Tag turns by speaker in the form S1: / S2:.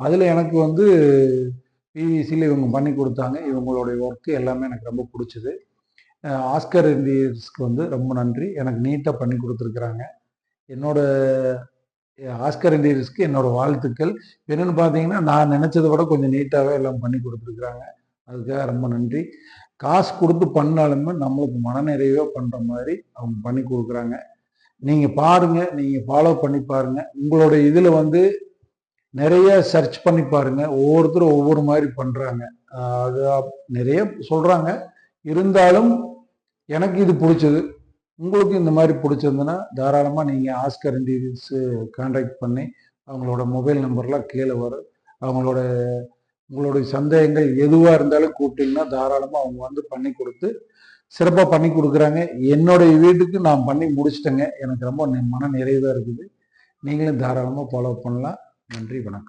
S1: அதில் எனக்கு வந்து பிவிசியில் இவங்க பண்ணி கொடுத்தாங்க. இவங்களுடைய ஒர்க்கு எல்லாமே எனக்கு ரொம்ப பிடிச்சிது. ஆஸ்கர் இண்டியர்ஸ்க்கு வந்து ரொம்ப நன்றி. எனக்கு நீட்டாக பண்ணி கொடுத்துருக்குறாங்க. என்னோட ஆஸ்கர் இண்டியர்ஸ்க்கு என்னோட வாழ்த்துக்கள். என்னென்னு பார்த்தீங்கன்னா, நான் நினச்சதை விட கொஞ்சம் நீட்டாகவே எல்லாம் பண்ணி கொடுத்துருக்குறாங்க. அதுக்காக ரொம்ப நன்றி. காசு கொடுத்து பண்ணாலுமே நம்மளுக்கு மனநிறைவாக பண்ணுற மாதிரி அவங்க பண்ணி கொடுக்குறாங்க. நீங்கள் பாருங்கள், நீங்கள் ஃபாலோ பண்ணி பாருங்கள். உங்களோட இதில் வந்து நிறைய சர்ச் பண்ணி பாருங்கள். ஒவ்வொருத்தரும் ஒவ்வொரு மாதிரி பண்ணுறாங்க. அது நிறைய சொல்கிறாங்க. இருந்தாலும் எனக்கு இது பிடிச்சது. உங்களுக்கு இந்த மாதிரி பிடிச்சிருந்ததுன்னா தாராளமாக நீங்கள் ஆஸ்கர் இன்டீரியர்ஸு கான்டாக்ட் பண்ணி அவங்களோட மொபைல் நம்பர்லாம் கீழே வரும். உங்களுடைய சந்தேகங்கள் எதுவாக இருந்தாலும் கூப்பிட்டிங்கன்னா தாராளமாக அவங்க வந்து பண்ணி கொடுத்து சிறப்பாக பண்ணி கொடுக்குறாங்க. என்னுடைய வீட்டுக்கு நான் பண்ணி முடிச்சிட்டேங்க. எனக்கு ரொம்ப மன நிறைவாக இருக்குது. நீங்களும் தாராளமாக ஃபாலோ பண்ணலாம். நன்றி, வணக்கம்.